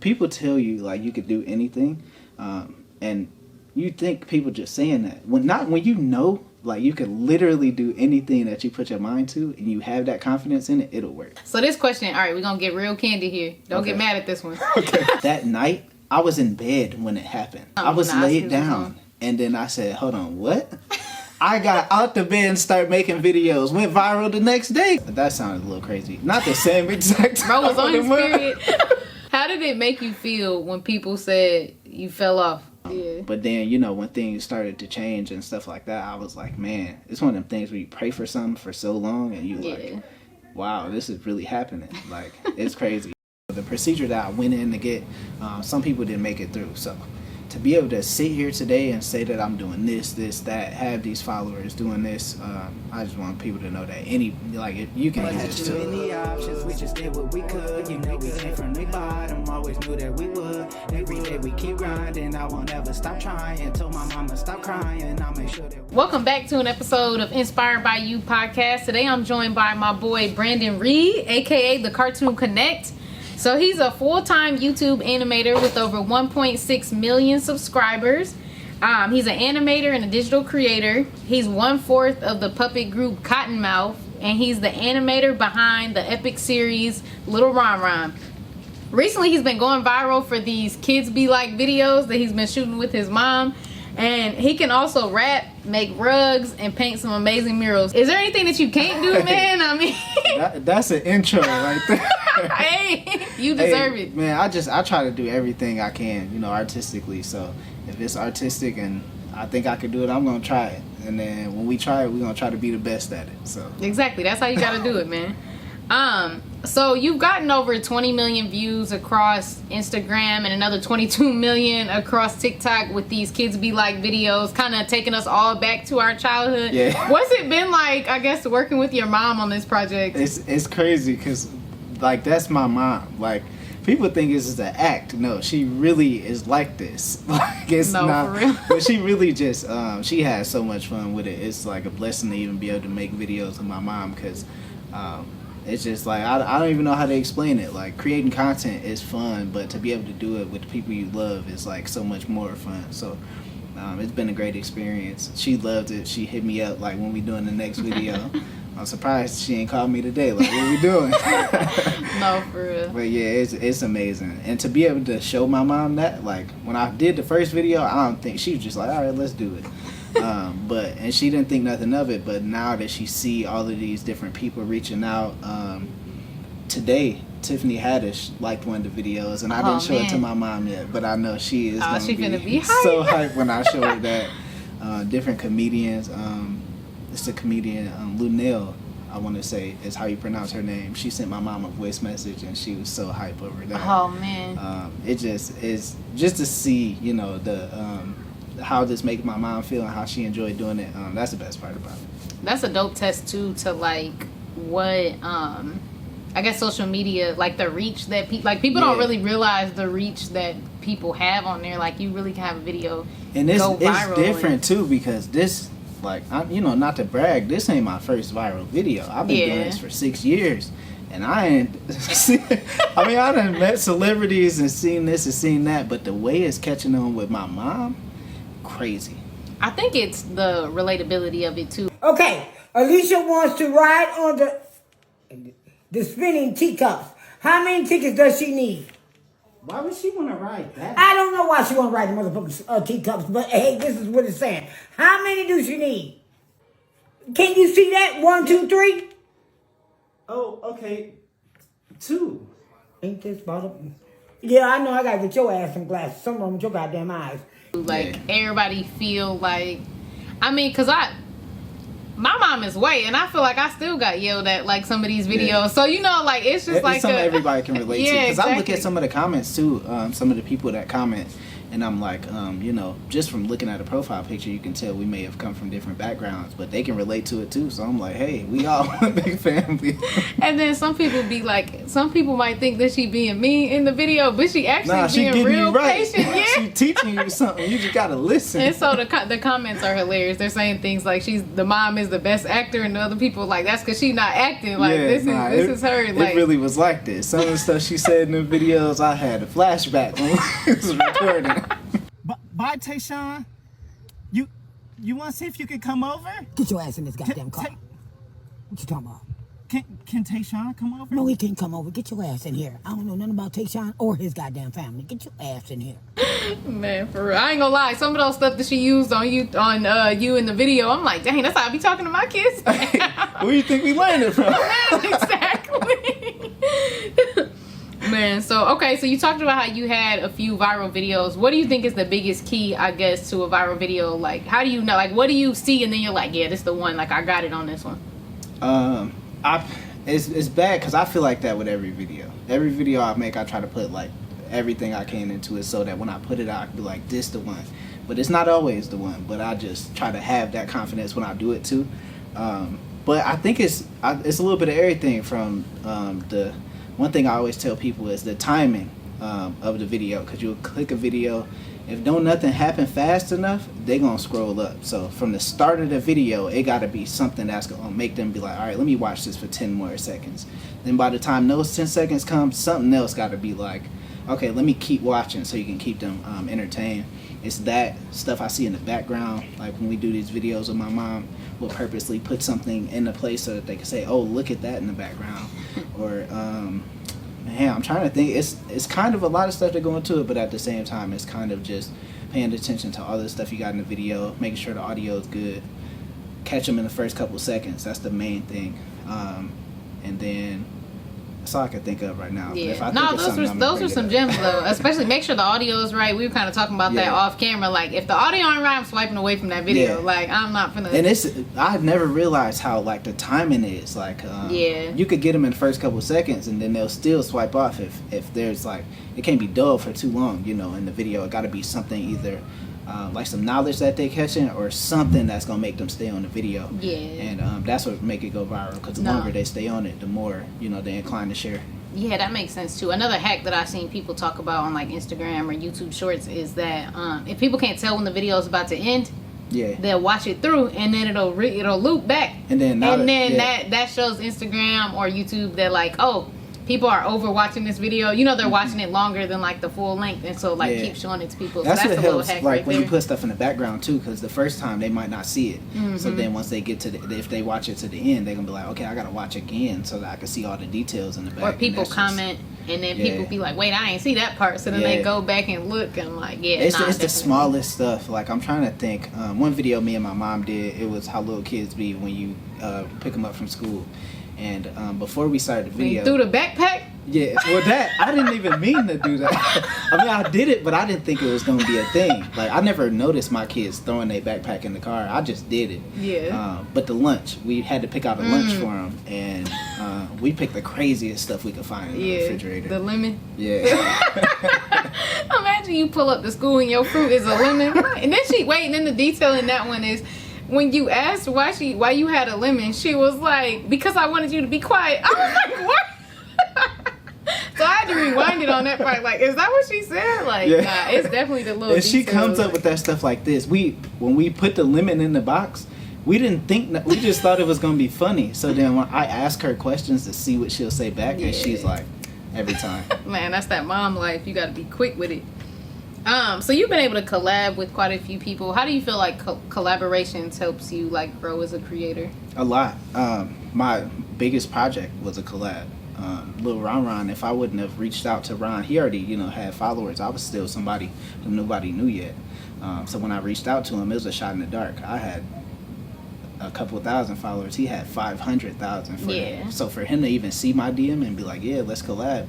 people tell you like you could do anything, and you think people just saying that when you know like you could literally do anything that you put your mind to, and you have that confidence in it, it'll work. So this question, all right, we're gonna get real candid here. Don't get mad at this one. Okay. That night, I was in bed when it happened. I was laid down, and then I said, "Hold on, what?" I got out the bed and started making videos. Went viral the next day. That sounded a little crazy. Not the same exact time. Bro was on his period. How did it make you feel when people said you fell off? Yeah. But then, you know, when things started to change and stuff like that, I was like, man, it's one of them things where you pray for something for so long and you like, wow, this is really happening. Like, it's crazy. The procedure that I went in to get, some people didn't make it through. So to be able to sit here today and say that I'm doing this, that, have these followers doing this, I just want people to know that if you can do this too. Any options, we just did what we could. You know we came from the bottom, always knew that we would. Every day we keep grinding, I won't ever stop trying. Told my mama stop crying, I'll make sure that. Welcome back to an episode of Inspired by You podcast. Today I'm joined by my boy Brandon Reed, aka the Cartoon Connect. So he's a full-time YouTube animator with over 1.6 million subscribers. He's an animator and a digital creator. He's 1/4 of the puppet group Cottonmouth, and he's the animator behind the epic series Little Ron Ron. Recently, he's been going viral for these Kids Be Like videos that he's been shooting with his mom. And he can also rap, make rugs, and paint some amazing murals. Is there anything that you can't do, man? I mean... that's an intro right there. Hey, you deserve it. Man, I try to do everything I can, you know, artistically. So if it's artistic and I think I can do it, I'm going to try it. And then when we try it, we're going to try to be the best at it. So exactly. That's how you got to do it, man. So you've gotten over 20 million views across Instagram and another 22 million across TikTok with these Kids Be Like videos, kind of taking us all back to our childhood. Yeah. What's it been like, I guess, working with your mom on this project? It's crazy because, like, that's my mom. Like, people think this is an act. No, she really is like this. Like, it's not. For real. But she really just, she has so much fun with it. It's like a blessing to even be able to make videos with my mom because, it's just like, I don't even know how to explain it. Like, creating content is fun, but to be able to do it with the people you love is like so much more fun. So it's been a great experience. She loved it. She hit me up like when we doing the next video. I'm surprised she ain't called me today. Like, what we doing? No, for real. But yeah, it's amazing. And to be able to show my mom that, like, when I did the first video, I don't think, she was just like, all right, let's do it. And she didn't think nothing of it, but now that she see all of these different people reaching out, today Tiffany Haddish liked one of the videos, and I didn't show it to my mom yet, but I know she is gonna be so hyped when I show her that. Different comedians, it's the comedian Lunel, I want to say is how you pronounce her name. She sent my mom a voice message, and she was so hyped over that. Oh man! It just is just to see, you know, the how this makes my mom feel and how she enjoyed doing it. That's the best part about it. That's a dope test too, to like what I guess social media, like the reach that people don't really realize the reach that people have on there. Like, you really can have a video and go viral. It's different too, because this, like, you know, not to brag, this ain't my first viral video. I've been doing this for 6 years. And I ain't, I mean, I done met celebrities and seen this and seen that, but the way it's catching on with my mom, crazy. I think it's the relatability of it too. Okay, Alicia wants to ride on the spinning teacups. How many tickets does she need? Why would she want to ride that? I don't know why she want to ride the motherfucking teacups, but hey, this is what it's saying. How many do she need? Can you see that? 1, 2, 3? Oh, okay. 2. Ain't this bottom? Yeah, I know. I gotta get your ass some glasses. Some of them with your goddamn eyes. Like, everybody feel like, I mean, cause my mom is white, and I feel like I still got yelled at like some of these videos. Yeah. So, you know, like, it's just like something everybody can relate to. Because exactly. I look at some of the comments too, some of the people that comment, And I'm like, just from looking at a profile picture, you can tell we may have come from different backgrounds, but they can relate to it too. So I'm like, hey, we all one big family. And then some people might think that she being mean in the video, but she actually being real patient. Yeah. She teaching you something. You just gotta listen. And so the comments are hilarious. They're saying things like the mom is the best actor, and the other people like that's because she's not acting. Like this is her. Like it really was like this. Some of the stuff she said in the videos, I had a flashback when we was recording. Bye, Tayshawn. You want to see if you can come over? Get your ass in this goddamn car. What you talking about? Can Tayshawn come over? No, he can't come over. Get your ass in here. I don't know nothing about Tayshawn or his goddamn family. Get your ass in here. Man, for real. I ain't gonna lie. Some of those stuff that she used on you in the video, I'm like, dang, that's how I be talking to my kids. Where do you think we learned it from? Exactly. Man, so you talked about how you had a few viral videos. What do you think is the biggest key, I guess, to a viral video? Like, how do you know? Like, what do you see and then you're like, yeah, this is the one. Like, I got it on this one. It's bad because I feel like that with every video. Every video I make, I try to put like everything I can into it so that when I put it out, I can be like, this the one. But it's not always the one. But I just try to have that confidence when I do it too. But I think it's a little bit of everything from the. One thing I always tell people is the timing of the video, because you'll click a video, if nothing happen fast enough, they're gonna scroll up. So from the start of the video, it gotta be something that's gonna make them be like, all right, let me watch this for 10 more seconds. Then by the time those 10 seconds come, something else gotta be like, okay, let me keep watching, so you can keep them entertained. It's that stuff I see in the background. Like when we do these videos with my mom, we'll purposely put something in the place so that they can say, oh, look at that in the background. Or I'm trying to think. It's kind of a lot of stuff that go into it, but at the same time, it's kind of just paying attention to all the stuff you got in the video, making sure the audio is good, catch them in the first couple seconds. That's the main thing. And then that's all I can think of right now. Yeah. If I No, those are some gems though. Especially make sure the audio is right. We were kind of talking about that off camera. Like if the audio ain't right, I'm swiping away from that video. Yeah. Like I'm not finna. And I never realized how like the timing is. Like you could get them in the first couple seconds, and then they'll still swipe off if there's like it can't be dull for too long. In the video, it got to be something either. Like some knowledge that they catching or something that's gonna make them stay on the video. Yeah. And that's what make it go viral, because the longer they stay on it, the more they incline to share. Yeah, that makes sense too. Another hack that I've seen people talk about on like Instagram or YouTube Shorts is that if people can't tell when the video is about to end, they'll watch it through and then it'll loop back, and then that shows Instagram or YouTube that like, oh, people are over watching this video. They're watching it longer than like the full length, and so like keep showing it to people. That's so what that's a helps, little hack like right when there. you put stuff in the background too, because the first time they might not see it. So then once they get to if they watch it to the end, they're gonna be like, okay, I gotta watch again so that I can see all the details in the back. Or people comment and then people be like, wait, I ain't see that part. So then they go back and look and like, it's the smallest stuff. Like I'm trying to think. One video me and my mom did, it was how little kids be when you pick them up from school. And before we started the video, through the backpack. Yeah, well, that I didn't even mean to do that. I mean, I did it, but I didn't think it was going to be a thing. Like, I never noticed my kids throwing their backpack in the car. I just did it. Yeah. But the lunch, we had to pick out a lunch for them, and we picked the craziest stuff we could find in the refrigerator. The lemon. Yeah. Imagine you pull up to school and your fruit is a lemon, and then the detail in that one is. When you asked why you had a lemon, she was like, because I wanted you to be quiet. I was like, what? So I had to rewind it on that part. Like, is that what she said? Like, nah, it's definitely the little. And she details. comes up with that stuff like this. When we put the lemon in the box, we didn't think we just thought it was gonna be funny. So then when I ask her questions to see what she'll say back, and she's like, every time. Man, that's that mom life. You got to be quick with it. So you've been able to collab with quite a few people. How do you feel like collaborations helps you like grow as a creator? A lot. My biggest project was a collab. Lil Ron, if I wouldn't have reached out to Ron, he already had followers. I was still somebody who nobody knew yet. So when I reached out to him, it was a shot in the dark. I had a couple thousand followers. He had 500,000. So for him to even see my DM and be like, yeah, let's collab,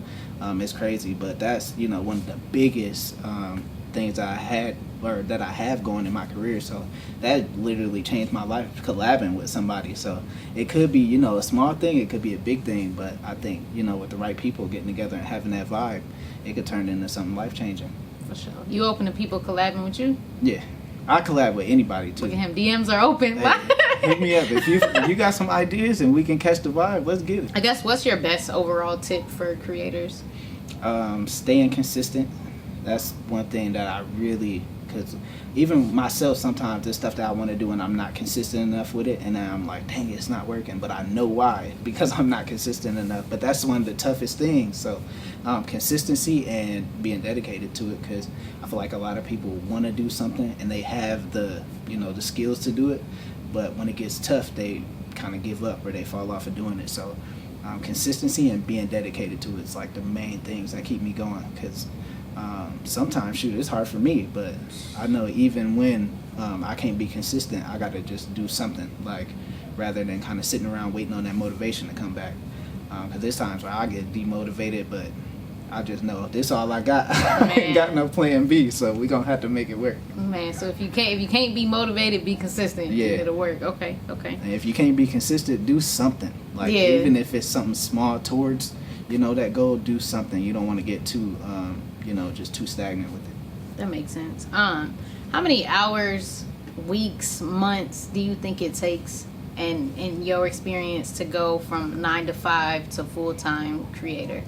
it's crazy. But that's one of the biggest things I had or that I have going in my career. So that literally changed my life, collabing with somebody. So it could be a small thing, it could be a big thing, but I think with the right people getting together and having that vibe, it could turn into something life changing. For sure. You open to people collabing with you? Yeah, I collab with anybody too. Look at him. DMs are open. Hey, hit me up if you got some ideas and we can catch the vibe. Let's get it. I guess what's your best overall tip for creators? Staying consistent. That's one thing that I really, because even myself sometimes there's stuff that I want to do and I'm not consistent enough with it, and then I'm like, dang, it's not working, but I know why, because I'm not consistent enough. But that's one of the toughest things. So consistency and being dedicated to it, because I feel like a lot of people want to do something and they have the the skills to do it, but when it gets tough they kind of give up or they fall off of doing it. So consistency and being dedicated to it is like the main things that keep me going, because sometimes it's hard for me, but I know even when I can't be consistent, I gotta just do something, like rather than kind of sitting around waiting on that motivation to come back, because there's times where I get demotivated, but I just know this all I got. I ain't got no plan B, so we gonna have to make it work. Man, so if you can't be motivated, be consistent. Yeah, it'll work. Okay. And if you can't be consistent, do something. Like even if it's something small towards that goal, do something. You don't want to get too just too stagnant with it. That makes sense. How many hours, weeks, months do you think it takes, and in your experience, to go from 9 to 5 to full-time creator?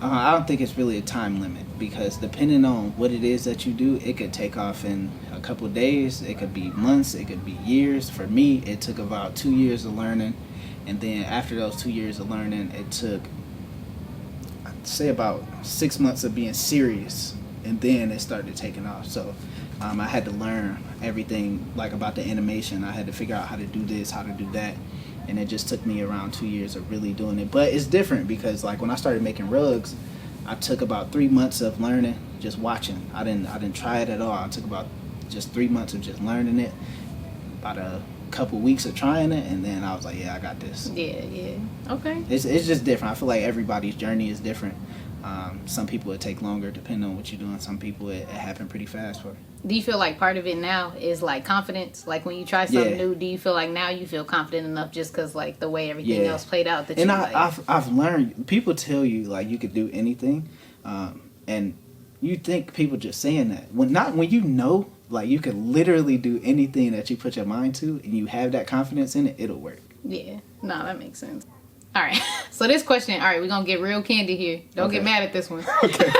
I don't think it's really a time limit, because depending on what it is that you do, it could take off in a couple of days, it could be months, it could be years. For me, it took about 2 years of learning, and then after those 2 years of learning, it took, I'd say, about 6 months of being serious, and then it started taking off. So I had to learn everything, like about the animation. I had to figure out how to do this, how to do that. And it just took me around 2 years of really doing it. But it's different, because like when I started making rugs, I took about 3 months of learning, just watching. I didn't try it at all. I took about just 3 months of just learning it, about a couple weeks of trying it, and then I was like, yeah, I got this. Yeah. Okay. It's just different. I feel like everybody's journey is different. Some people it take longer depending on what you're doing. Some people it happened pretty fast for. Do you feel like part of it now is like confidence? Like when you try something new, do you feel like now you feel confident enough just because like the way everything else played out that? And I've learned, people tell you like you could do anything, and you think people just saying that when like you could literally do anything that you put your mind to, and you have that confidence in it, it'll work. Yeah, no, that makes sense. All right, so this question, all right, we're gonna get real candid here. Don't get mad at this one. Okay.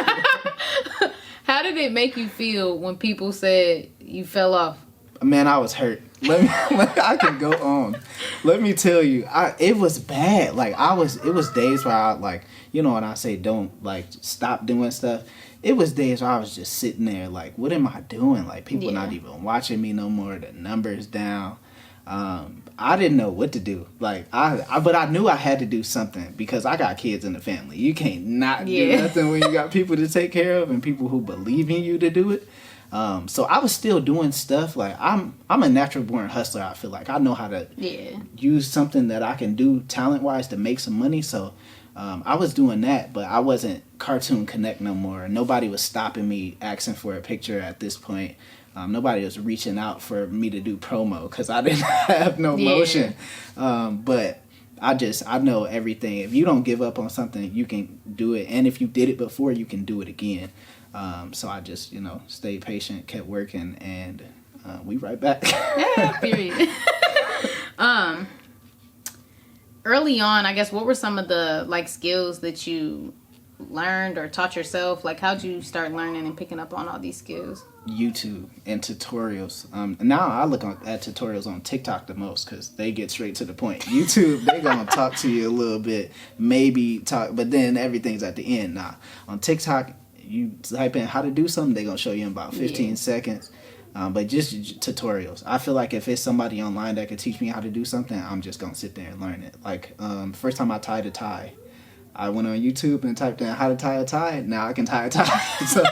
How did it make you feel when people said you fell off? Man, I was hurt. I can go on. Let me tell you, it was bad. Like it was days where I like, when I say don't like stop doing stuff, it was days where I was just sitting there like, what am I doing? Like people not even watching me no more. The numbers down. I didn't know what to do. Like but I knew I had to do something, because I got kids in the family. You can't not do nothing when you got people to take care of and people who believe in you to do it. So I was still doing stuff. Like I'm a natural born hustler. I feel like I know how to use something that I can do talent wise to make some money. So I was doing that, but I wasn't Cartoon Connect no more. Nobody was stopping me asking for a picture at this point. Nobody was reaching out for me to do promo, because I didn't have no motion. But I know everything. If you don't give up on something, you can do it. And if you did it before, you can do it again. So I just, stayed patient, kept working, and we right back. Yeah, period. Early on, I guess, what were some of the like skills that you learned or taught yourself? Like, how'd you start learning and picking up on all these skills? YouTube and tutorials. Now I look at tutorials on TikTok the most, because they get straight to the point. YouTube, they're gonna talk to you a little bit, maybe talk, but then everything's at the end. Nah, on TikTok, you type in how to do something, they're gonna show you in about 15 seconds. But just tutorials. I feel like if it's somebody online that could teach me how to do something, I'm just gonna sit there and learn it. Like first time I tied a tie, I went on YouTube and typed in how to tie a tie. Now I can tie a tie. So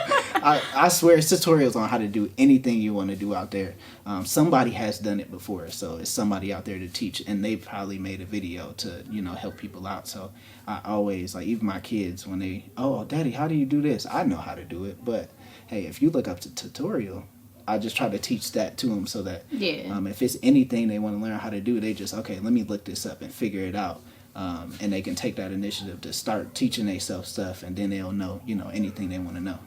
I swear it's tutorials on how to do anything you want to do out there. Somebody has done it before, so it's somebody out there to teach, and they probably made a video to help people out. So I always, like, even my kids, when they, oh daddy, how do you do this? I know how to do it, but hey, if you look up the tutorial, I just try to teach that to them, so that if it's anything they want to learn how to do, they just, okay, let me look this up and figure it out. And they can take that initiative to start teaching themselves stuff, and then they'll know, anything they want to know.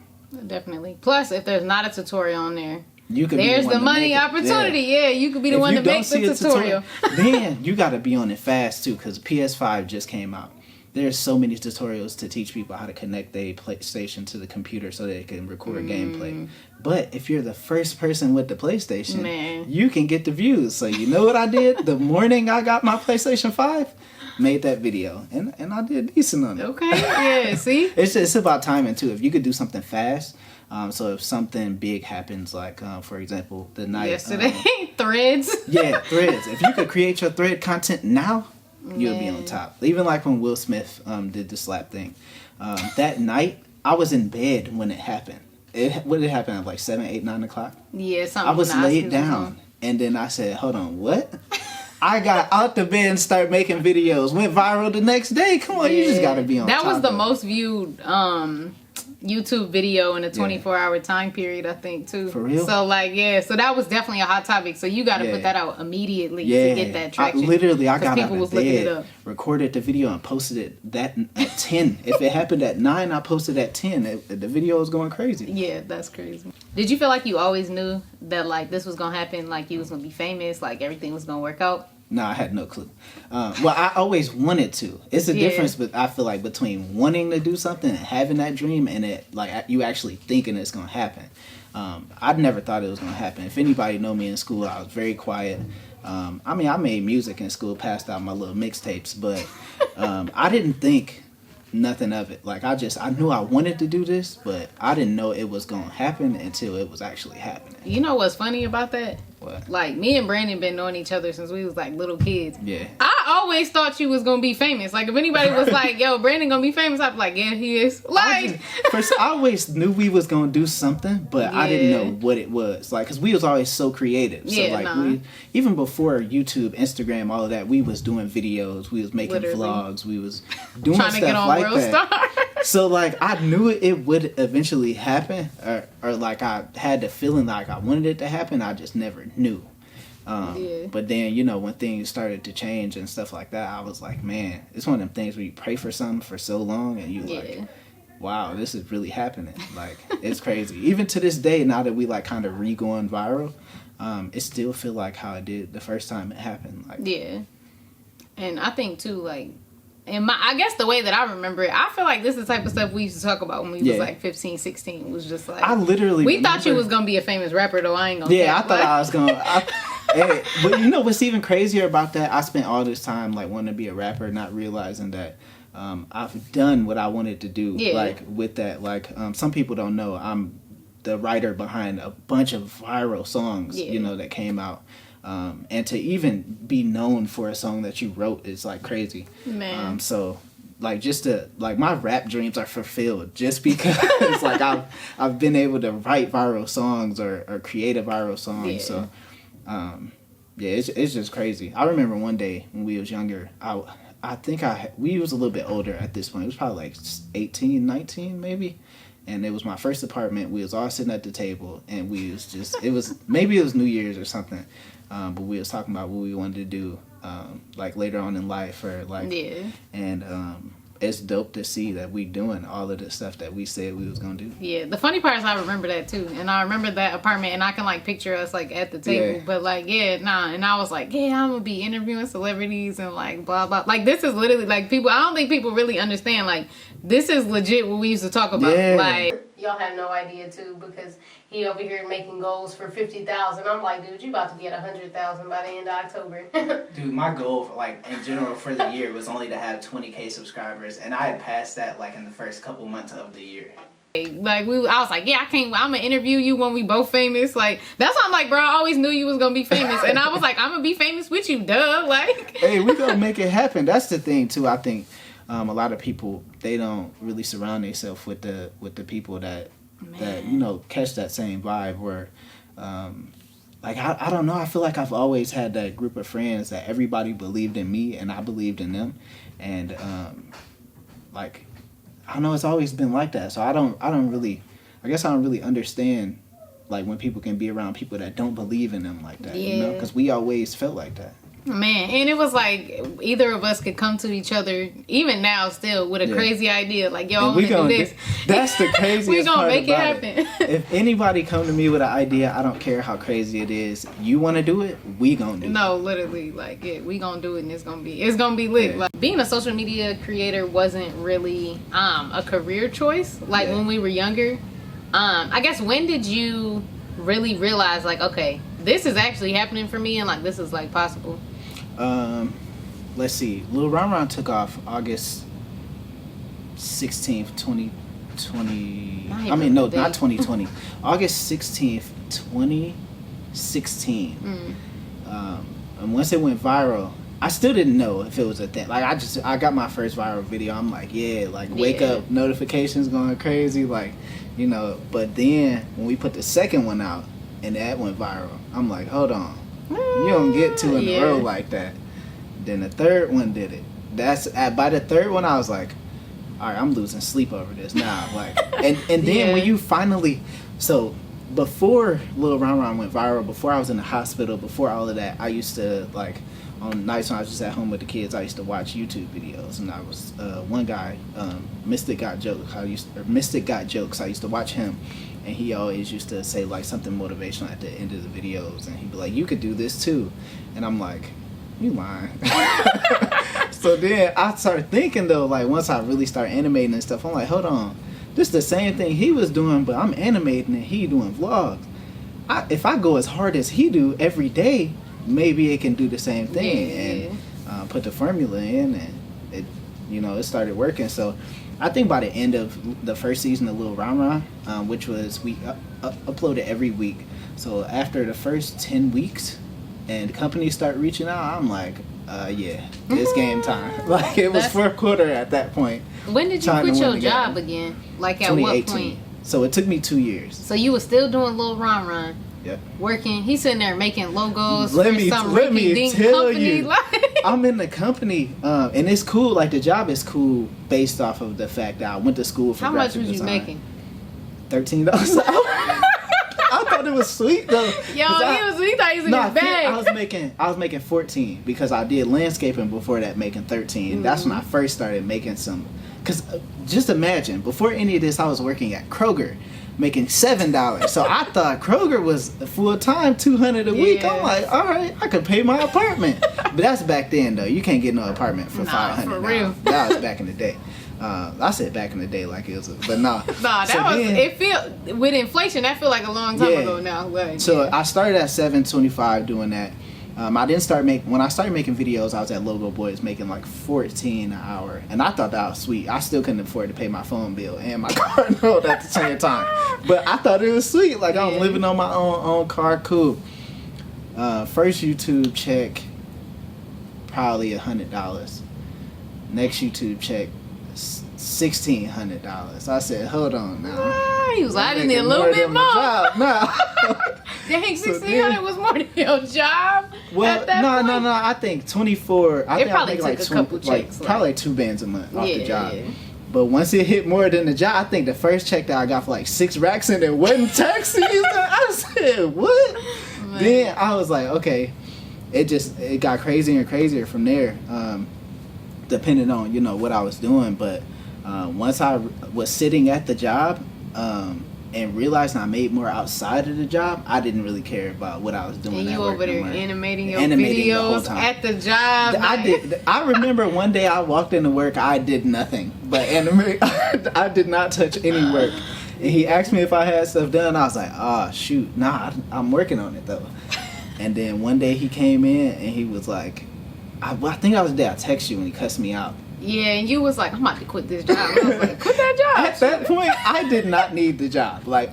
Definitely. Plus, if there's not a tutorial on there, you could there's be the money opportunity. Yeah, you could be the one to make the tutorial. Then you got to be on it fast too, because PS5 just came out. There's so many tutorials to teach people how to connect their PlayStation to the computer so they can record gameplay. But if you're the first person with the PlayStation, you can get the views. So you know what I did? The morning I got my PlayStation 5, made that video. And I did decent on it. Okay, yeah, see? It's about timing too. If you could do something fast, so if something big happens, like for example, the night yesterday, threads. Yeah, threads. If you could create your thread content now, you'll be on top. Even like when Will Smith did the slap thing. That night, I was in bed when it happened. What did it happen at like 7, 8, 9 o'clock? Yeah, something. I was laid down. And then I said, hold on, what? I got out the bed and started making videos. Went viral the next day. Come on, you just got to be on top. That was the most viewed YouTube video in a 24-hour time period, I think, too. For real? So, like, so that was definitely a hot topic. So you got to put that out immediately to get that traction. I got out of bed, recorded the video, and posted it at 10. If it happened at 9, I posted at 10. The video was going crazy. Yeah, that's crazy. Did you feel like you always knew that, like, this was going to happen, like, you was going to be famous, like, everything was going to work out? No, I had no clue. Well, I always wanted to. It's a difference, but I feel like between wanting to do something and having that dream and it, like, you actually thinking it's going to happen. I'd never thought it was going to happen. If anybody know me in school, I was very quiet. I mean, I made music in school, passed out my little mixtapes, but I didn't think nothing of it. Like, I knew I wanted to do this, but I didn't know it was going to happen until it was actually happening. You know what's funny about that? What? Like, me and Brandon been knowing each other since we was like little kids. Yeah. I always thought you was gonna be famous. Like, if anybody was like, yo, Brandon gonna be famous, I'd be like, yeah, he is. Like, I always knew we was gonna do something, but I didn't know what it was. Like, cause we was always so creative. So we, even before YouTube, Instagram, all of that, we was doing videos, we was making vlogs, we was doing trying stuff to get on like World that. Star. So like, I knew it would eventually happen, or like I had the feeling like I wanted it to happen. I just never knew. But then, you know, when things started to change and stuff like that, I was like, man, it's one of them things where you pray for something for so long and you like, wow, this is really happening. Like, it's crazy. Even to this day, now that we like kind of re-going viral, it still feel like how it did the first time it happened. Like, and I think too, like, and I guess the way that I remember it, I feel like this is the type of stuff we used to talk about when we was like 15, 16. It was just like, I literally we thought you was gonna be a famous rapper, though. I ain't gonna I thought I was gonna hey, but you know what's even crazier about that? I spent all this time like wanting to be a rapper, not realizing that I've done what I wanted to do. Like with that, like some people don't know I'm the writer behind a bunch of viral songs, you know, that came out. And to even be known for a song that you wrote is like crazy. Man. So like just to like my rap dreams are fulfilled just because like I've been able to write viral songs or create a viral song. So it's just crazy. I remember one day when we was younger, I think we was a little bit older at this point. It was probably like 18, 19 maybe. And it was my first apartment. We was all sitting at the table and we was just, maybe it was New Year's or something. But we was talking about what we wanted to do, like later on in life, or like, and it's dope to see that we doing all of the stuff that we said we was gonna do. Yeah, the funny part is I remember that too, and I remember that apartment, and I can like picture us like at the table, but like and I was like, I'm gonna be interviewing celebrities and like blah blah. Like this is literally like people. I don't think people really understand like this is legit what we used to talk about. Like y'all have no idea too because he over here making goals for 50,000. I'm like, dude, you about to get 100,000 by the end of October. Dude, my goal for, like in general for the year was only to have 20K subscribers, and I had passed that like in the first couple months of the year. Like I was like, I'm gonna interview you when we both famous. Like that's why I'm like, bro, I always knew you was gonna be famous, and I was like, I'm gonna be famous with you, duh. Like, hey, we gonna make it happen. That's the thing too. I think a lot of people, they don't really surround themselves with the people that you know catch that same vibe. Where like I don't know, I feel like I've always had that group of friends that everybody believed in me and I believed in them, and like I don't know, it's always been like that. So I don't really understand like when people can be around people that don't believe in them like that. You know, because we always felt like that. Man, and it was like either of us could come to each other, even now still, with a crazy idea. Like, yo, I'm gonna do this. That's the craziest we gonna part make it about happen. If anybody come to me with an idea, I don't care how crazy it is. You want to do it, we gonna do it. No, literally, like, we gonna do it, and it's gonna be lit. Yeah. Like, being a social media creator wasn't really a career choice. Like when we were younger. I guess, when did you really realize, like, okay, this is actually happening for me, and like this is like possible? Let's see. Lil Ron Ron took off August 16th, 2020. I mean, no, not 2020. August 16th, 2016. And once it went viral, I still didn't know if it was a thing. Like, I got my first viral video. I'm like, wake up, notifications going crazy. Like, you know, but then when we put the second one out and that went viral, I'm like, hold on. You don't get two in a row like that. Then the third one did it. By the third one, I was like, all right, I'm losing sleep over this now. Like, and then when you finally, so before Lil Ron Ron went viral, before I was in the hospital, before all of that, I used to, like, on nights when I was just at home with the kids, I used to watch YouTube videos, and I was one guy, Mystic Got Jokes. I used to watch him. And he always used to say, like, something motivational at the end of the videos. And he'd be like, you could do this too. And I'm like, you lying. So then I started thinking, though, like, once I really started animating and stuff, I'm like, hold on. This is the same thing he was doing, but I'm animating and he doing vlogs. If I go as hard as he do every day, maybe it can do the same thing. And put the formula in, and it started working. So I think by the end of the first season of Lil Ron Ron, which was, we uploaded every week. So after the first 10 weeks and companies start reaching out, I'm like, it's game time. Like, it was fourth quarter at that point. When did you quit your job again? Like, at what point? So it took me 2 years. So you were still doing Lil Ron Ron. Yep. Working. He's sitting there making logos let for me some tell company. You, I'm in the company, and it's cool. Like, the job is cool based off of the fact that I went to school for graphic design. How much was you making? $13 an hour. I thought it was sweet though. He thought he was in his bag. I was making 14 because I did landscaping before that, making 13. Mm-hmm. That's when I first started making some. Cause just imagine, before any of this, I was working at Kroger, making $7. So I thought Kroger was full time, $200 a week. I'm like, all right, I could pay my apartment. But that's back then though. You can't get no apartment for $500. For real. That was back in the day. I said back in the day like it was, but nah. It feel with inflation. That feel like a long time ago now. Like, so I started at $7.25 doing that. I didn't start when I started making videos, I was at Logo Boys making like $14 an hour, and I thought that was sweet. I still couldn't afford to pay my phone bill and my car note at the same time, but I thought it was sweet. Like, I'm living on my own car, cool. First YouTube check, probably $100. Next YouTube check, $1,600. I said, hold on now. He was adding a little bit more. No. Dang, $1,600 was more than your job. Well, no. I think 24. It probably took a couple checks. Probably like 2 bands a month off the job. Yeah. But once it hit more than the job, I think the first check that I got for like 6 racks and it wasn't taxes. I said, what? Man. Then I was like, okay. It got crazier and crazier from there, depending on what I was doing. But once I was sitting at the job, and realized I made more outside of the job, I didn't really care about what I was doing. And you over there animating your videos the whole time. At the job. I did. I remember one day I walked into work, I did nothing but animate. I did not touch any work. And he asked me if I had stuff done. I was like, oh shoot, nah, I'm working on it though. And then one day he came in and he was like, I think I was there. I texted you and he cussed me out. Yeah, and you was like, I'm about to quit this job. I was like, quit that job. At that point, I did not need the job. Like,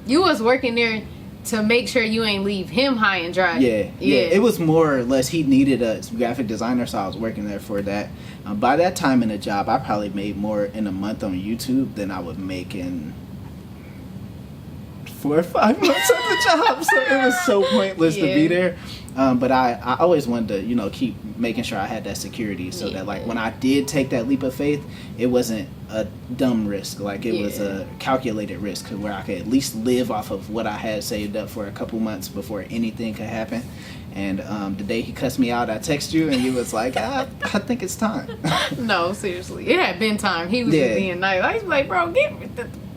you was working there to make sure you ain't leave him high and dry. Yeah. It was more or less he needed a graphic designer, so I was working there for that. By that time in the job, I probably made more in a month on YouTube than I would make in 4 or 5 months at the job. So it was so pointless to be there. But I always wanted to, keep making sure I had that security so that, like, when I did take that leap of faith, it wasn't a dumb risk. Like, it was a calculated risk where I could at least live off of what I had saved up for a couple months before anything could happen. And the day he cussed me out, I texted you, and you was like, I think it's time. No, seriously. It had been time. He was just being nice. I was like, bro, man,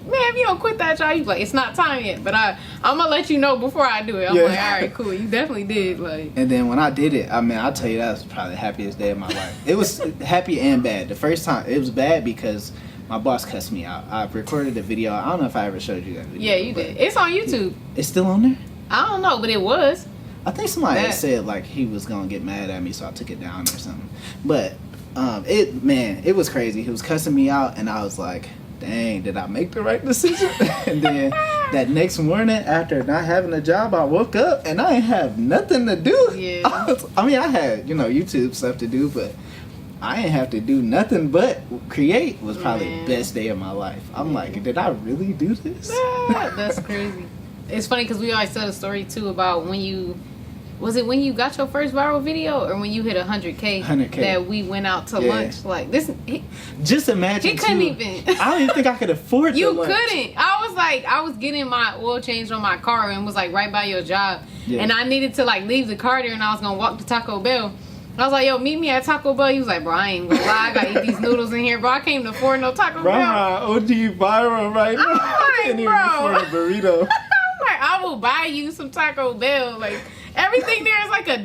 if you don't quit that job, he's like, it's not time yet. But I'm going to let you know before I do it. I'm like, all right, cool. You definitely did. Like. And then when I did it, I mean, I'll tell you, that was probably the happiest day of my life. It was happy and bad. The first time, it was bad because my boss cussed me out. I recorded a video. I don't know if I ever showed you that video. Yeah, you did. It's on YouTube. It's still on there? I don't know, but it was. I think somebody had said like he was gonna get mad at me, so I took it down or something. But it was crazy. He was cussing me out, and I was like, "Dang, did I make the right decision?" And then that next morning, after not having a job, I woke up and I didn't have nothing to do. Yeah. I had YouTube stuff to do, but I didn't have to do nothing but create. Was probably the best day of my life. I'm like, did I really do this? That's crazy. It's funny because we always tell the story too about when you got your first viral video or when you hit 100K that we went out to lunch. Like this, just imagine. He couldn't even. I don't even think I could afford. You couldn't. I was getting my oil changed on my car and was like right by your job, and I needed to like leave the car there and I was gonna walk to Taco Bell. I was like, yo, meet me at Taco Bell. He was like, bro, I ain't gonna lie. I gotta eat these noodles in here, bro. I can't afford no Taco Bell. OG viral right now. I can't even afford a burrito. I will buy you some Taco Bell. Like, everything there is like $1.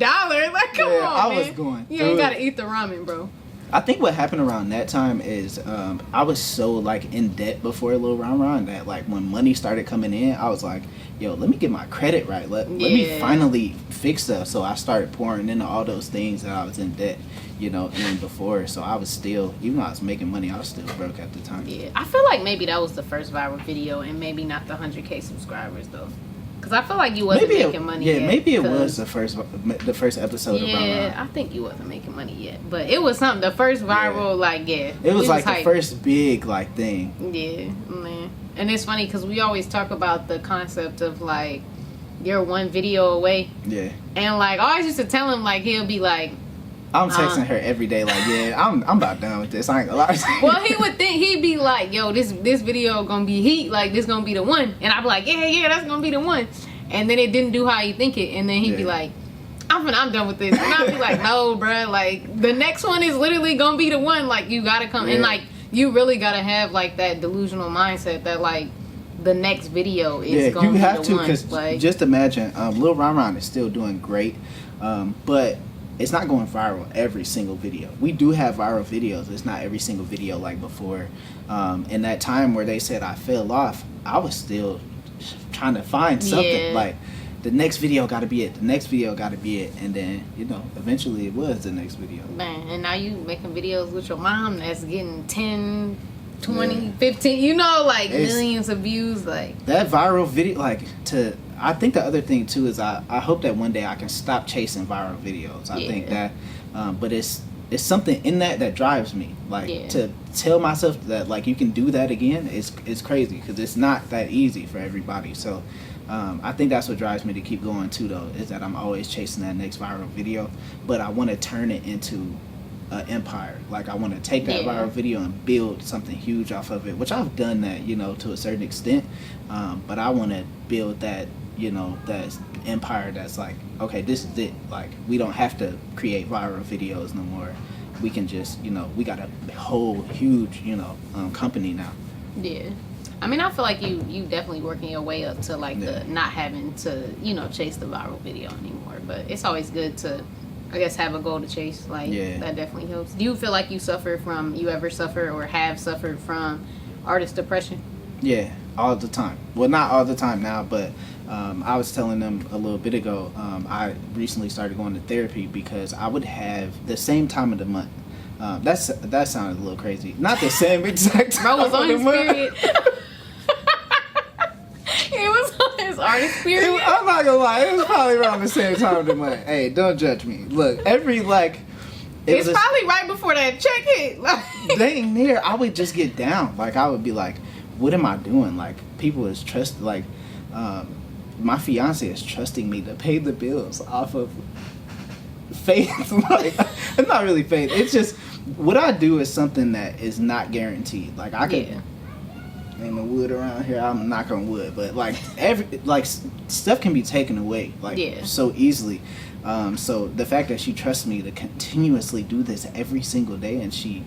Like, come on, I man. was going You ain't gotta eat the ramen, bro. I think what happened around that time is I was so like in debt before Lil Ron Ron that like when money started coming in, I was like, yo, let me get my credit right. Let me finally fix stuff. So I started pouring into all those things that I was in debt, in before. So I was still, even though I was making money, I was still broke at the time. Yeah, I feel like maybe that was the first viral video and maybe not the 100K subscribers though. Because I feel like you wasn't making money yet. Yeah, maybe it was the first episode of Yeah, I think you wasn't making money yet. But it was something, the first viral, It was like the first big, like, thing. Yeah, man. And it's funny because we always talk about the concept of, like, you're one video away. Yeah. And, like, I always used to tell him, like, he'll be like, I'm texting her every day, like, I'm about done with this. I ain't gonna lie. Well, he would think, he'd be like, yo, this video gonna be heat, like, this gonna be the one. And I'd be like, yeah, that's gonna be the one. And then it didn't do how you think it. And then he'd be like, I'm done with this. And I'd be like, no, bruh, like, the next one is literally gonna be the one. Like, you gotta come. And, like, you really gotta have, like, that delusional mindset that, like, the next video is gonna be the one. Yeah, you have to, because like, just imagine, Lil Ron Ron is still doing great, but it's not going viral every single video. We do have viral videos. It's not every single video like before. In that time where they said I fell off, I was still trying to find something. Like, the next video got to be it. The next video got to be it. And then, eventually it was the next video. Man, and now you making videos with your mom that's getting 10, 20, 15, like millions of views. Like, that viral video, I think the other thing too is I hope that one day I can stop chasing viral videos. I think that, but it's something in that drives me. Like, to tell myself that, like, you can do that again, it's crazy because it's not that easy for everybody. So I think that's what drives me to keep going too, though, is that I'm always chasing that next viral video, but I want to turn it into an empire. Like, I want to take that viral video and build something huge off of it, which I've done that, to a certain extent, but I want to build that, that empire that's like, okay, this is it. Like, we don't have to create viral videos no more. We can just, we got a whole huge, company now. Yeah. I mean, I feel like you definitely working your way up to, like, the not having to, chase the viral video anymore. But it's always good to, I guess, have a goal to chase. Like, that definitely helps. Do you feel like you ever suffer or have suffered from artist depression? Yeah, all the time. Well, not all the time now, but I was telling them a little bit ago, I recently started going to therapy because I would have the same time of the month. That sounded a little crazy. Not the same exact time. Bro was on his period. He was on his artist period. I'm not gonna lie, it was probably around the same time of the month. Hey, don't judge me. Look, it's probably right before that check hit. Like, dang near, I would just get down. Like, I would be like, what am I doing? Like, people is my fiance is trusting me to pay the bills off of faith. Like, it's not really faith. It's just what I do is something that is not guaranteed. Like, ain't no wood around here. I'm knock on wood, but like stuff can be taken away so easily. So the fact that she trusts me to continuously do this every single day, and she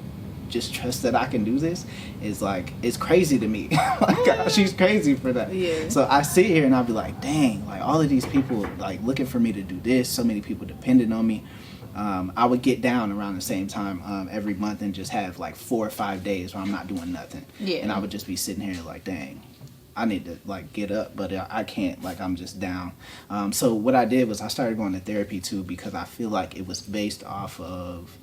just trusts that I can do this, is like, it's crazy to me. Like, she's crazy for that. Yeah. So I sit here and I'll be like, dang, like all of these people like looking for me to do this. So many people depending on me. I would get down around the same time every month and just have like 4 or 5 days where I'm not doing nothing. Yeah. And I would just be sitting here like, dang, I need to like get up, but I can't. Like, I'm just down. So what I did was I started going to therapy too, because I feel like it was based off of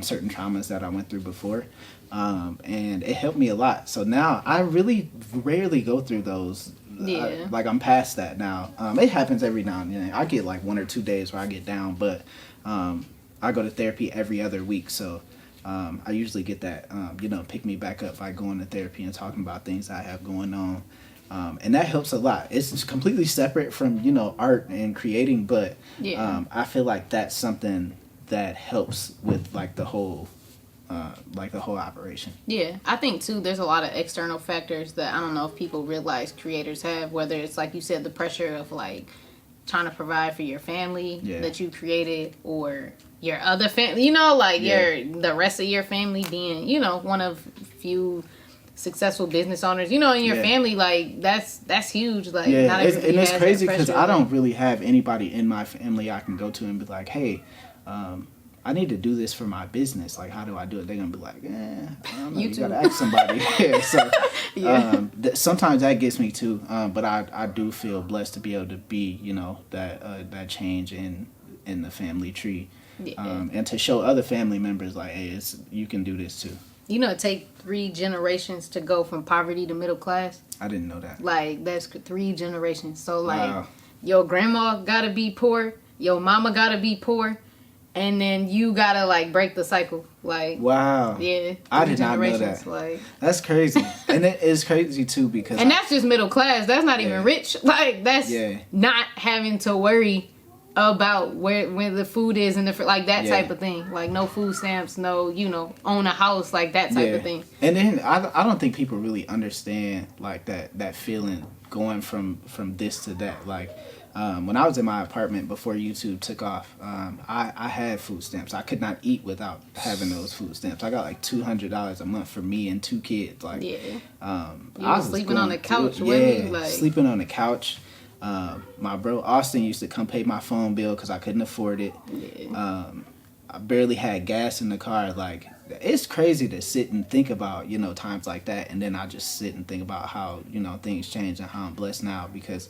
certain traumas that I went through before. And it helped me a lot. So now I really rarely go through those. Yeah. I'm past that now. It happens every now and then. I get like 1 or 2 days where I get down, but I go to therapy every other week. So I usually get that, pick me back up by going to therapy and talking about things I have going on. And that helps a lot. It's completely separate from, art and creating, but I feel like that's something that helps with like the whole operation. Yeah, I think too there's a lot of external factors that I don't know if people realize creators have, whether it's like you said, the pressure of like trying to provide for your family that you created, or your other family, the rest of your family being, one of few successful business owners, in your family, like that's huge. Like, not everybody and it's has crazy that because pressure, I don't really have anybody in my family I can go to and be like, hey, I need to do this for my business. Like, how do I do it? They're gonna be like, I don't know. You gotta ask somebody. So sometimes that gets me too. But I do feel blessed to be able to be, that change in the family tree, and to show other family members like, hey, you can do this too. It take 3 generations to go from poverty to middle class. I didn't know that. Like, that's 3 generations. So like, your grandma gotta be poor, your mama gotta be poor. And then you gotta like break the cycle, like, wow, yeah. I did not know that. Like, that's crazy, and it is crazy too because that's just middle class. That's not even rich. Like, that's not having to worry about where the food is and like that type of thing. Like, no food stamps, no, own a house, like that type of thing. And then I don't think people really understand like that feeling going from this to that. Like, when I was in my apartment before YouTube took off, I had food stamps. I could not eat without having those food stamps. I got like $200 a month for me and 2 kids. Like, I was sleeping on the couch with me. Like, sleeping on the couch. My bro Austin used to come pay my phone bill because I couldn't afford it. I barely had gas in the car. Like, it's crazy to sit and think about, times like that. And then I just sit and think about how, things change and how I'm blessed now, because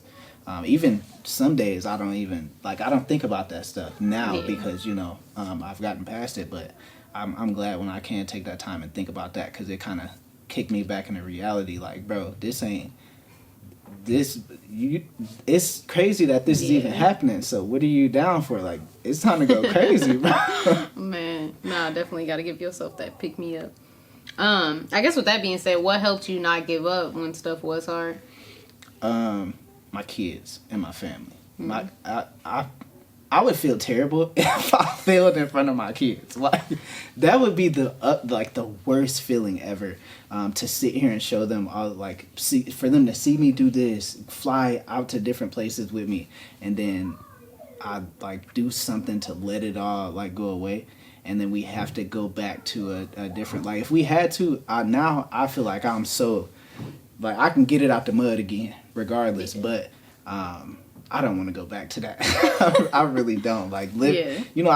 even some days I don't think about that stuff now because, I've gotten past it. But I'm glad when I can take that time and think about that, because it kind of kicked me back into reality. Like, bro, it's crazy that this is even happening. So what are you down for? Like, it's time to go crazy, bro. Man, nah, definitely got to give yourself that pick me up. I guess with that being said, what helped you not give up when stuff was hard? My kids and my family. I would feel terrible if I failed in front of my kids. Like, that would be the worst feeling ever. To sit here and show them all, for them to see me do this, fly out to different places with me, and then I do something to let it all go away, and then we have to go back to a different. Like, if we had to, now I feel like I'm so I can get it out the mud again, regardless. But I don't want to go back to that. I really don't. I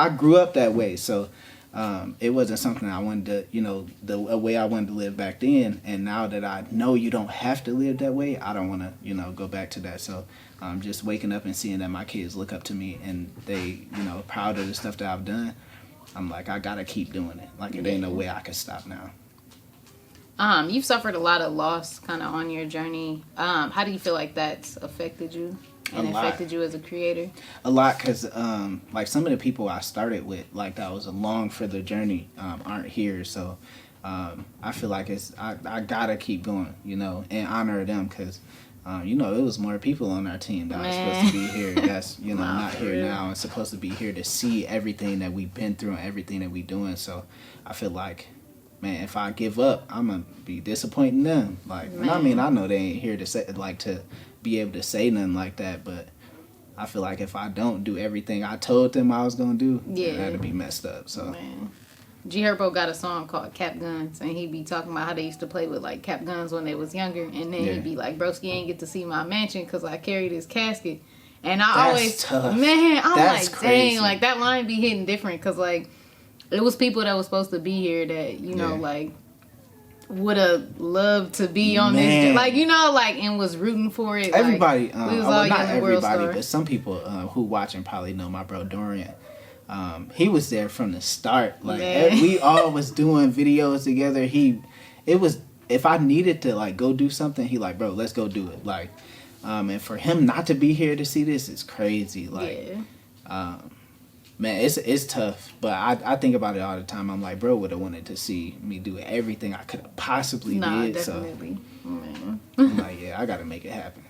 grew up that way, so it wasn't something I wanted to, the way I wanted to live back then. And now that I know you don't have to live that way, I don't want to, go back to that. So just waking up and seeing that my kids look up to me and they, proud of the stuff that I've done, I'm like, I gotta keep doing it. Like, it ain't no way I can stop now. You've suffered a lot of loss kind of on your journey. How do you feel like that's affected you and affected you as a creator? A lot, because some of the people I started with, that was along for the journey, aren't here. So I feel like I gotta keep going, and honor them, because it was more people on our team that was supposed to be here. That's not here now, and supposed to be here to see everything that we've been through and everything that we're doing. So I feel like man, if I give up, I'm gonna be disappointing them. Like, and I mean, I know they ain't here to say, like, to be able to say nothing like that, but I feel like if I don't do everything I told them I was gonna do, that'd be messed up. So, man. G Herbo got a song called Cap Guns, and he be talking about how they used to play with like cap guns when they was younger, and then he'd be like, broski ain't get to see my mansion because I carried his casket. And I always, tough. Man, I'm That's like, crazy. dang, like that line be hitting different because like it was people that was supposed to be here that, you know, like would have loved to be on this, like, you know, like, and was rooting for it. Everybody, like, we was all not young world everybody, star. but some people who watching probably know my bro Dorian. He was there from the start. Like, we all was doing videos together. It was, if I needed to like go do something, he like, bro, let's go do it. Like, and for him not to be here to see this is crazy. Like, man, it's tough. But I think about it all the time. I'm like, bro would have wanted to see me do everything I could have possibly did. Definitely. So I'm like, yeah, I got to make it happen.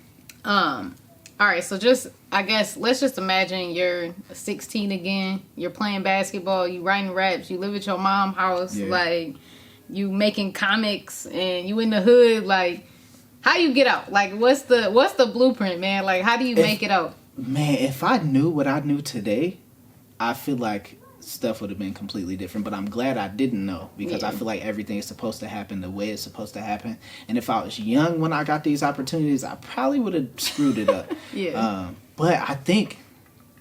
All right, so just, I guess, let's just imagine you're 16 again, you're playing basketball, you writing raps, you live at your mom's house, like, you making comics, and you in the hood, like, how you get out? Like, what's the blueprint, man? Like, how do you make it out? Man, if I knew what I knew today, I feel like stuff would have been completely different, but I'm glad I didn't know, because I feel like everything is supposed to happen the way it's supposed to happen. And if I was young when I got these opportunities, I probably would have screwed it up. But I think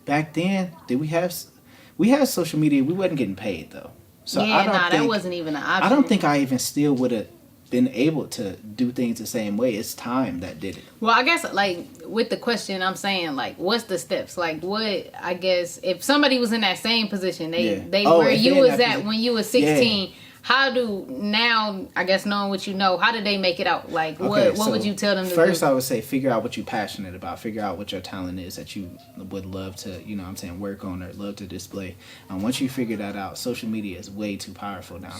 back then, we had social media. We wasn't getting paid though, so that wasn't even an option. I don't think I even still would have been able to do things the same way. It's time that did it. Well, I guess, like, with the question, I'm saying, like, what's the steps? Like, what, I guess, if somebody was in that same position, where you was at when you was 16, how do, now, I guess, knowing what you know, how did they make it out? Like, what would you tell them to do? First, I would say figure out what you're passionate about. Figure out what your talent is that you would love to, you know what I'm saying, work on or love to display. And once you figure that out, social media is way too powerful now.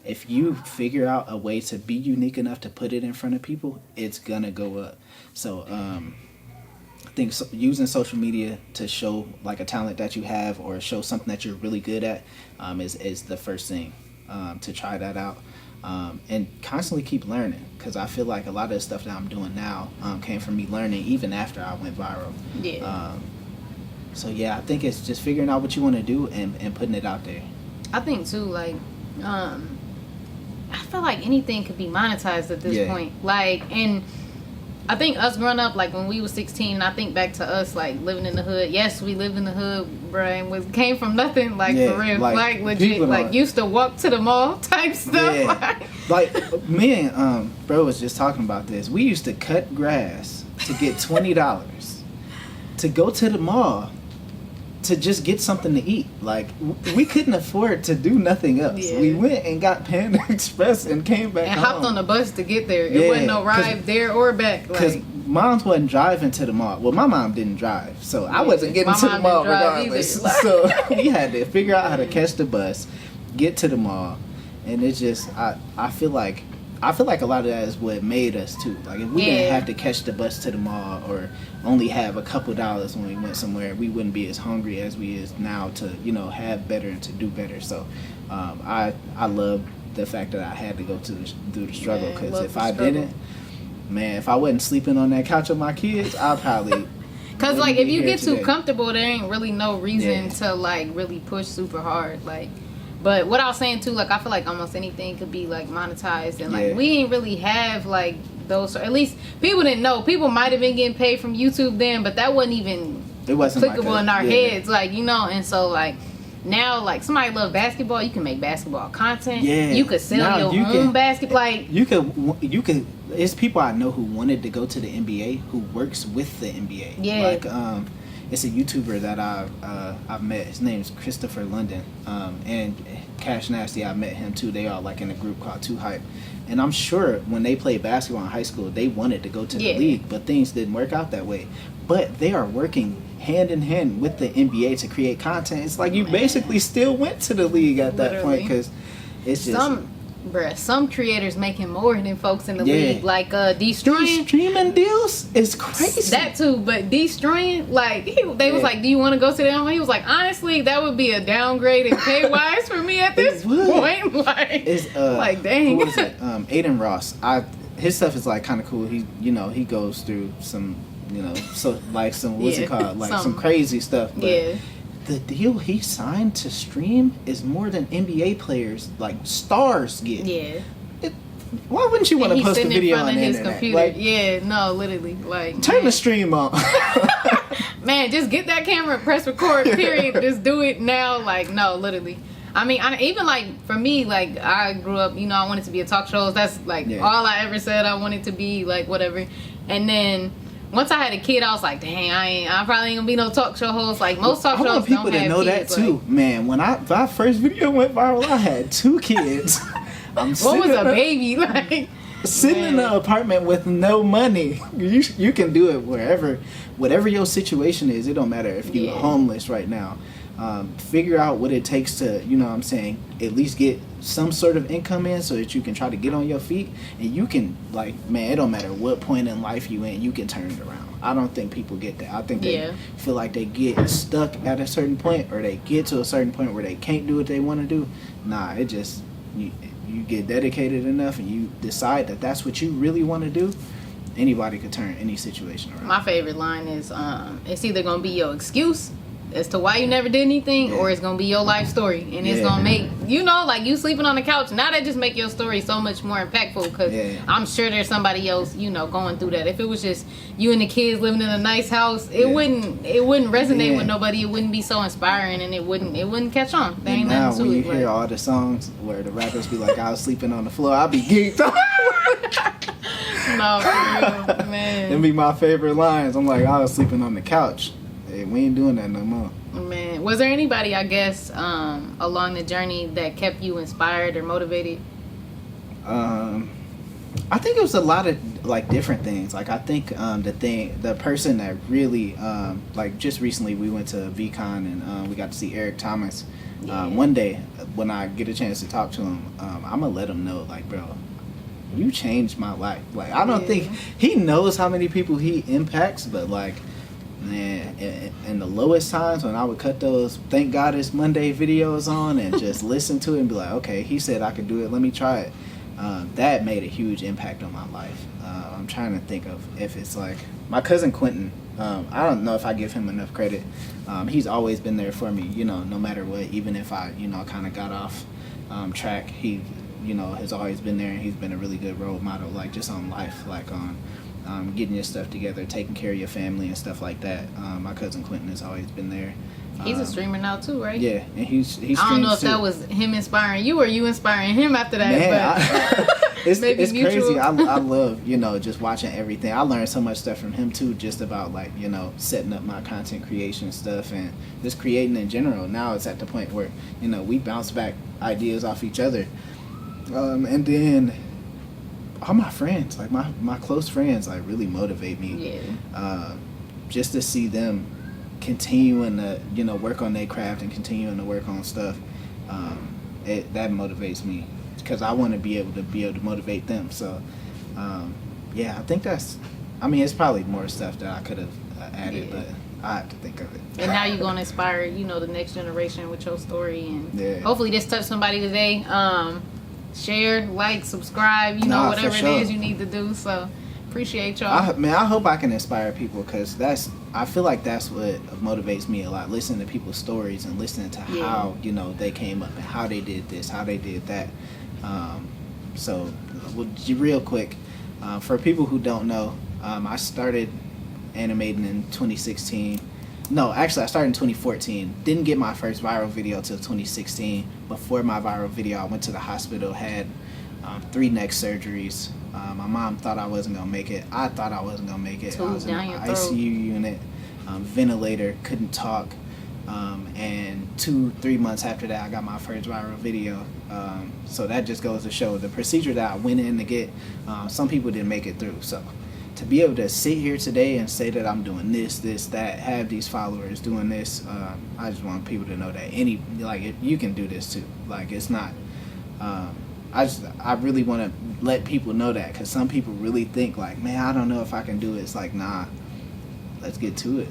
If you figure out a way to be unique enough to put it in front of people, it's gonna go up. So I think using social media to show like a talent that you have or show something that you're really good at is the first thing to try that out. And constantly keep learning, because I feel like a lot of the stuff that I'm doing now came from me learning even after I went viral. So yeah, I think it's just figuring out what you want to do and putting it out there. I think too, like, I feel like anything could be monetized at this point. Like, and I think us growing up, like when we was 16, I think back to us like living in the hood. Yes, we lived in the hood, bro, and came from nothing, like for real, like legit, like used to walk to the mall type stuff. Like me and bro was just talking about this. We used to cut grass to get $20 to go to the mall to just get something to eat. Like, we couldn't afford to do nothing else. We went and got Panda Express and came back and home. hopped on the bus to get there. It wasn't no ride there or back. Because moms wasn't driving to the mall. Well, my mom didn't drive, so I wasn't getting to the mall regardless. So we had to figure out how to catch the bus, get to the mall, and it's just, I feel like a lot of that is what made us too. Like, if we didn't have to catch the bus to the mall or only have a couple dollars when we went somewhere, we wouldn't be as hungry as we is now to, you know, have better and to do better. So I love the fact that I had to go through the struggle, because if I didn't, man, if I wasn't sleeping on that couch with my kids, I probably because like if you get too comfortable, there ain't really no reason to like really push super hard. Like, but what I was saying too, like, I feel like almost anything could be like monetized, and like we ain't really have like those, or at least people didn't know. People might have been getting paid from YouTube then, but that wasn't even applicable like in our heads, like, you know. And so like now, like, somebody love basketball, you can make basketball content. You could sell your own basketball. Like, you could. It's people I know who wanted to go to the NBA who works with the NBA. Like it's a YouTuber that I've met. His name is Christopher London, and Cash Nasty. I met him too. They are like in a group called Too Hype, and I'm sure when they played basketball in high school, they wanted to go to the league, but things didn't work out that way. But they are working hand in hand with the NBA to create content. It's like you basically still went to the league at that point, because it's just Bruh, some creators making more than folks in the league. Like Destroying. Streaming deals is crazy. That too, but Destroying, like they was like, do you want to go to them? He was like, honestly, that would be a downgrade in pay wise for me at this point. Like, it's like dang. Who was it? Aiden Ross. His stuff is like kind of cool. He goes through some like some what's it called, like some crazy stuff. But the deal he signed to stream is more than NBA players, like stars, get. Yeah. Why wouldn't you want to post a video on the internet? Like, literally. Like, turn the stream on. Man, just get that camera, press record, period. Just do it now. Like, no, literally. I mean, even like for me, like I grew up, I wanted to be a talk show. That's like all I ever said I wanted to be, like whatever. And then once I had a kid, I was like, dang, I probably ain't gonna be no talk show host. Like most talk shows don't have kids. I want people to know that too, man. When my first video went viral, I had 2 kids. What was a baby like? Sitting in an apartment with no money. You can do it whatever your situation is. It don't matter if you're homeless right now. Figure out what it takes to, at least get some sort of income in so that you can try to get on your feet, and you can, like, man, it don't matter what point in life you in, you can turn it around. I don't think people get that. I think they feel like they get stuck at a certain point, or they get to a certain point where they can't do what they want to do. Nah, it just, you get dedicated enough and you decide that that's what you really want to do, anybody could turn any situation around. My favorite line is, it's either going to be your excuse as to why you never did anything, or it's gonna be your life story, and it's gonna make like you sleeping on the couch. Now that just make your story so much more impactful, because I'm sure there's somebody else going through that. If it was just you and the kids living in a nice house, it wouldn't resonate with nobody. It wouldn't be so inspiring, and it wouldn't catch on. There ain't now nothing to when it, you hear all the songs where the rappers be like, I was sleeping on the floor, I'll be geeked. No, for real, man. Them be my favorite lines. I'm like, I was sleeping on the couch. Hey, we ain't doing that no more. Man, was there anybody, I guess, along the journey that kept you inspired or motivated? I think it was a lot of like different things. Like I think the person that really like just recently we went to VCon and we got to see Eric Thomas. One day when I get a chance to talk to him, I'm gonna let him know, like, bro, you changed my life. Like I don't think he knows how many people he impacts, but like, man, in the lowest times when I would cut those Thank God It's Monday videos on and just listen to it and be like, okay, he said I could do it, let me try it. That made a huge impact on my life. I'm trying to think of if it's like my cousin Quentin. I don't know if I give him enough credit. He's always been there for me, no matter what. Even if I, kind of got off track, he, has always been there, and he's been a really good role model, like just on life, like on getting your stuff together, taking care of your family and stuff like that. My cousin Quentin has always been there. He's a streamer now too, right? Yeah, and he's I don't know if that was him inspiring you or you inspiring him after that. Man, it's mutual. crazy. I love, just watching everything. I learned so much stuff from him too, just about like, setting up my content creation stuff and just creating in general. Now it's at the point where, we bounce back ideas off each other. And then all my friends, like my close friends, like really motivate me. Just to see them continuing to work on their craft and continuing to work on stuff, that motivates me, because I want to be able to motivate them. So I think it's probably more stuff that I could have added, but I have to think of it. And now you're going to inspire the next generation with your story, and hopefully this touched somebody today. Share, like, subscribe, whatever it is you need to do. So appreciate y'all. I hope I can inspire people, because I feel like that's what motivates me a lot, listening to people's stories and listening to how they came up and how they did this, how they did that. So real quick, for people who don't know, I started animating in 2016. No, actually I started in 2014. Didn't get my first viral video till 2016. Before my viral video, I went to the hospital, had 3 neck surgeries. My mom thought I wasn't going to make it. I thought I wasn't going to make it. I was in the ICU unit, ventilator, couldn't talk. And 2-3 months after that, I got my first viral video. So that just goes to show the procedure that I went in to get, some people didn't make it through. So to be able to sit here today and say that I'm doing this, that, have these followers doing this, I just want people to know that you can do this too. Like, it's not, I really want to let people know that, because some people really think like, man, I don't know if I can do it. It's like, nah, let's get to it.